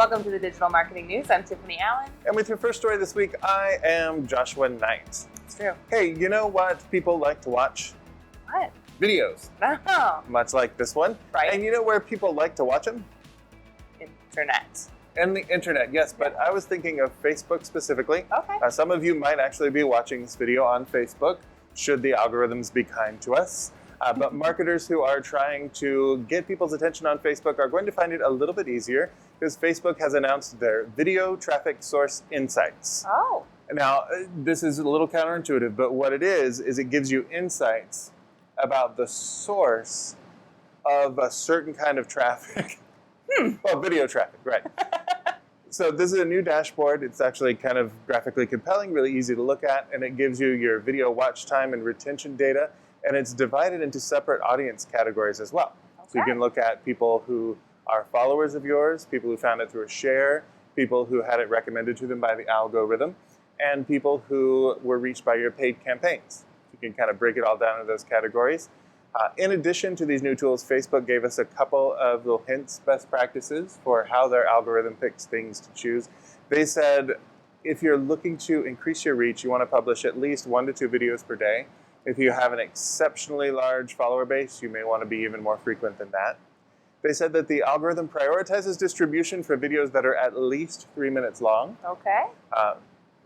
Welcome to the Digital Marketing News. I'm Tiffani Allen. And with your first story this week, I am Joshua Nite. It's true. Hey, you know what people like to watch? What? Videos. Oh, Much like this one. right. And you know where people like to watch them? Internet. And the internet, yes. But I was thinking of Facebook specifically. Okay. Some of you might actually be watching this video on Facebook, should the algorithms be kind to us. But marketers who are trying to get people's attention on Facebook are going to find it a little bit easier because Facebook has announced their Video Traffic Source Insights. Oh. Now, this is a little counterintuitive, but what it is it gives you insights about the source of a certain kind of traffic. Well, video traffic, right. So this is a new dashboard. It's actually kind of graphically compelling, really easy to look at, and it gives you your video watch time and retention data, and it's divided into separate audience categories as well. Okay. So you can look at people who are followers of yours, people who found it through a share, people who had it recommended to them by the algorithm, and people who were reached by your paid campaigns. You can kind of break it all down into those categories. In addition to these new tools, Facebook gave us a couple of little hints, best practices for how their algorithm picks things to choose. They said, if you're looking to increase your reach, you want to publish at least 1 to 2 videos per day. If you have an exceptionally large follower base, you may want to be even more frequent than that. They said that the algorithm prioritizes distribution for videos that are at least 3 minutes long. Okay.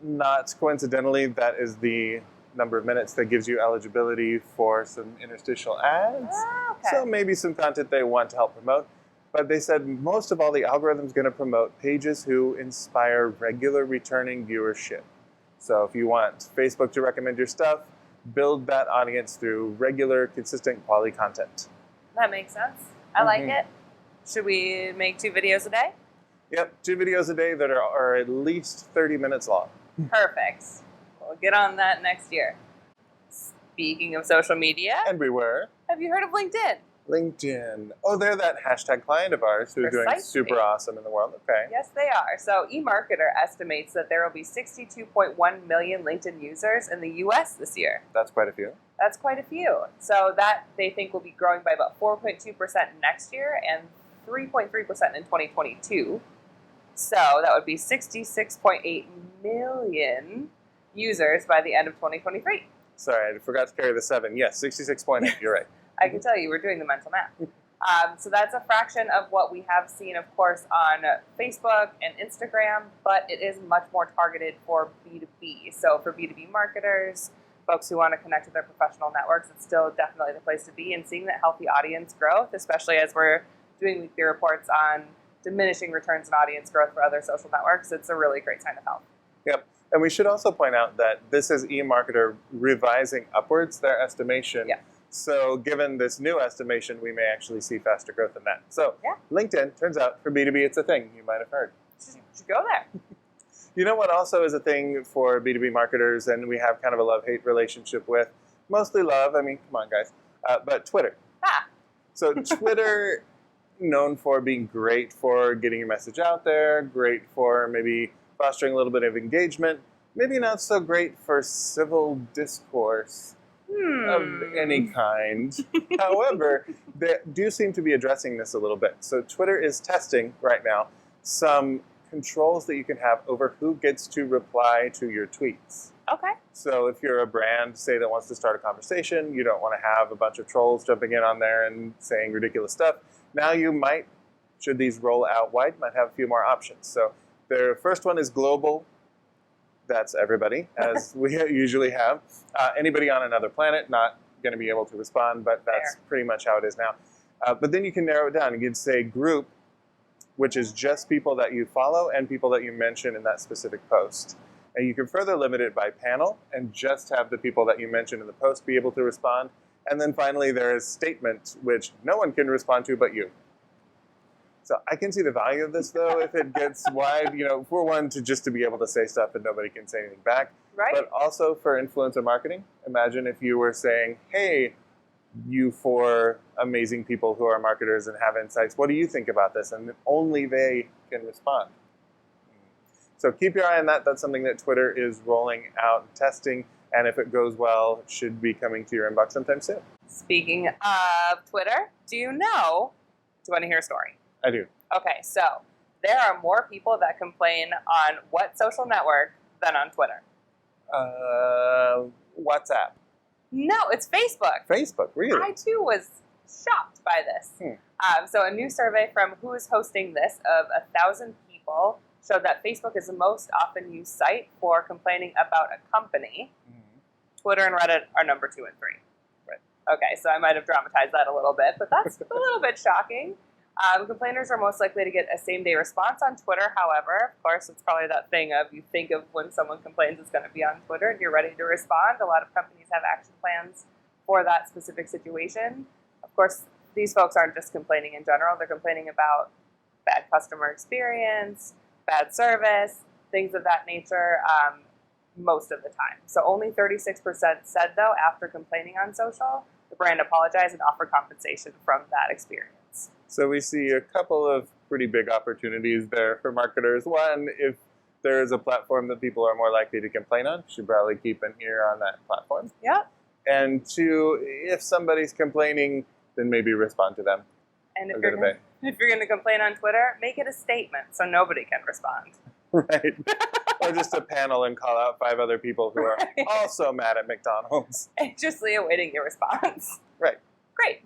Not coincidentally, that is the number of minutes that gives you eligibility for some interstitial ads. Okay. So maybe some content they want to help promote. But they said most of all, the algorithm's going to promote pages who inspire regular returning viewership. So if you want Facebook to recommend your stuff, build that audience through regular, consistent, quality content. That makes sense. I like it. Should we make 2 videos a day? Yep, 2 videos a day that are at least 30 minutes long. Perfect. We'll get on that next year. Speaking of social media, And we were. have you heard of LinkedIn? LinkedIn. Oh, they're that hashtag client of ours who's doing Precisely. super awesome in the world. Okay. Yes, they are. So eMarketer estimates that there will be 62.1 million LinkedIn users in the U.S. this year. That's quite a few. That's quite a few. So that they think will be growing by about 4.2% next year and 3.3% in 2022. So that would be 66.8 million users by the end of 2023. Sorry, I forgot to carry the 7. Yes, 66.8. You're right. I can tell you, we're doing the mental math. So that's a fraction of what we have seen, of course, on Facebook and Instagram, but it is much more targeted for B2B. So for B2B marketers, folks who want to connect with their professional networks, it's still definitely the place to be. And seeing that healthy audience growth, especially as we're doing weekly reports on diminishing returns in audience growth for other social networks, it's a really great sign of health. Yep. And we should also point out that this is eMarketer revising upwards their estimation. Yeah. So given this new estimation, we may actually see faster growth than that. So Yeah. LinkedIn, turns out for B2B, it's a thing. You might have heard. You should go there. You know what also is a thing for B2B marketers, and we have kind of a love-hate relationship with, mostly love, I mean, come on guys, but Twitter. So Twitter, known for being great for getting your message out there, great for maybe fostering a little bit of engagement, maybe not so great for civil discourse of any kind. However, they do seem to be addressing this a little bit. So Twitter is testing right now some controls that you can have over who gets to reply to your tweets. Okay. So if you're a brand, say, that wants to start a conversation, you don't want to have a bunch of trolls jumping in on there and saying ridiculous stuff. Now you might, should these roll out wide, might have a few more options. So their first one is global. That's everybody, as we usually have. Anybody on another planet, not going to be able to respond, but that's pretty much how it is now. But then you can narrow it down. You could say group, which is just people that you follow and people that you mention in that specific post. And you can further limit it by panel and just have the people that you mentioned in the post be able to respond. And then finally, there is statement, which no one can respond to but you. So I can see the value of this, though, if it gets wide, for one, to be able to say stuff and nobody can say anything back. Right. But also for influencer marketing. Imagine if you were saying, hey, you 4 amazing people who are marketers and have insights, what do you think about this? And only they can respond. So keep your eye on that. That's something that Twitter is rolling out and testing. And if it goes well, it should be coming to your inbox sometime soon. Speaking of Twitter, do you want to hear a story? I do. Okay, so there are more people that complain on what social network than on Twitter? WhatsApp. No, it's Facebook. Facebook, really? I too was shocked by this. So a new survey from Who's Hosting This of 1,000 people showed that Facebook is the most often used site for complaining about a company. Twitter and Reddit are number 2 and 3. Right. Okay, so I might have dramatized that a little bit, but that's a little bit shocking. Complainers are most likely to get a same-day response on Twitter. However, of course, it's probably that thing of you think of when someone complains it's going to be on Twitter and you're ready to respond. A lot of companies have action plans for that specific situation. Of course, these folks aren't just complaining in general. They're complaining about bad customer experience, bad service, things of that nature, most of the time. So only 36% said, though, after complaining on social, the brand apologized and offered compensation from that experience. So we see a couple of pretty big opportunities there for marketers. One, if there is a platform that people are more likely to complain on, you should probably keep an ear on that platform. Yeah. And 2, if somebody's complaining, then maybe respond to them. And if you're going to complain on Twitter, make it a statement so nobody can respond. Right. Or just a panel and call out 5 other people who are also mad at McDonald's. Anxiously awaiting your response. Right. Great.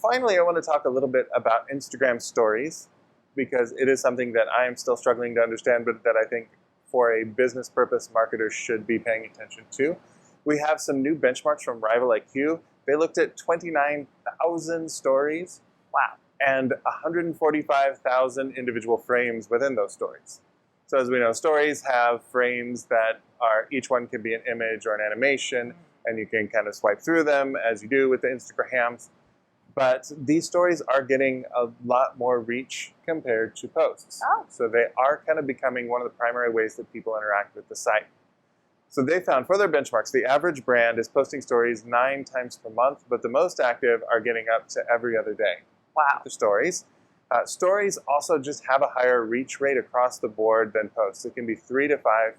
Finally, I want to talk a little bit about Instagram stories, because it is something that I am still struggling to understand, but that I think for a business purpose, marketers should be paying attention to. We have some new benchmarks from Rival IQ. They looked at 29,000 stories. Wow. And 145,000 individual frames within those stories. So as we know, stories have frames that are, each one can be an image or an animation, and you can kind of swipe through them as you do with the Instagrams. But these stories are getting a lot more reach compared to posts. Oh. So they are kind of becoming one of the primary ways that people interact with the site. So they found for their benchmarks, the average brand is posting stories 9 times per month, but the most active are getting up to every other day. Wow. The stories. Stories also just have a higher reach rate across the board than posts. It can be 3 to 5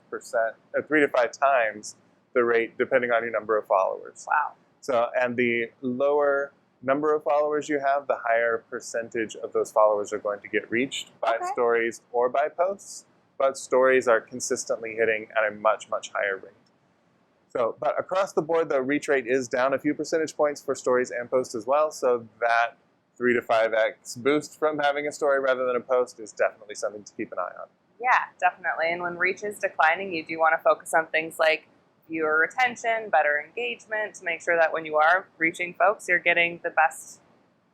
times the rate, depending on your number of followers. Wow. So, and the lower number of followers you have, the higher percentage of those followers are going to get reached by stories or by posts. But stories are consistently hitting at a much, much higher rate. So, but across the board, the reach rate is down a few percentage points for stories and posts as well. So that 3 to 5x boost from having a story rather than a post is definitely something to keep an eye on. Yeah, definitely. And when reach is declining, you do want to focus on things like viewer retention, better engagement, to make sure that when you are reaching folks, you're getting the best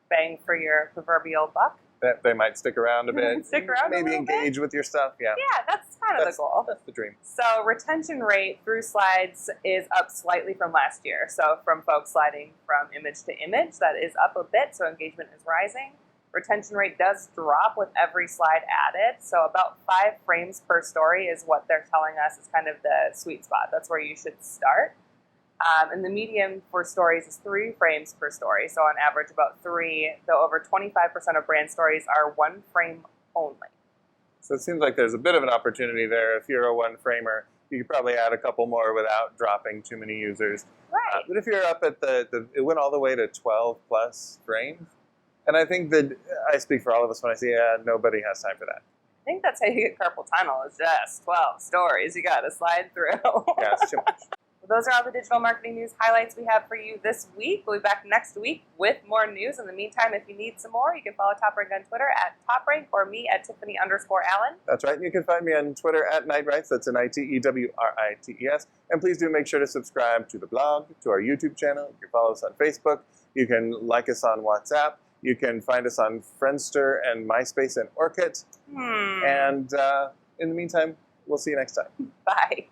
bang for your proverbial buck. That they might stick around a bit. Maybe engage with your stuff. Yeah. Yeah, that's kind of the goal. That's the dream. So retention rate through slides is up slightly from last year. So from folks sliding from image to image, that is up a bit. So engagement is rising. Retention rate does drop with every slide added. So about 5 frames per story is what they're telling us is kind of the sweet spot. That's where you should start. And the median for stories is 3 frames per story. So on average, about 3, though over 25% of brand stories are 1 frame only. So it seems like there's a bit of an opportunity there. If you're a 1-framer, you could probably add a couple more without dropping too many users. Right. But if you're up at it went all the way to 12 plus frames. And I think that I speak for all of us when I say, nobody has time for that. I think that's how you get carpal tunnel, is just 12 stories you got to slide through. Yeah, it's too much. Those are all the digital marketing news highlights we have for you this week. We'll be back next week with more news. In the meantime, if you need some more, you can follow TopRank on Twitter at TopRank or me at Tiffani_Allen. That's right. You can find me on Twitter at Nitewrites. That's Nitewrites. And please do make sure to subscribe to the blog, to our YouTube channel. You can follow us on Facebook. You can like us on WhatsApp. You can find us on Friendster and MySpace and Orkut. And in the meantime, we'll see you next time. Bye.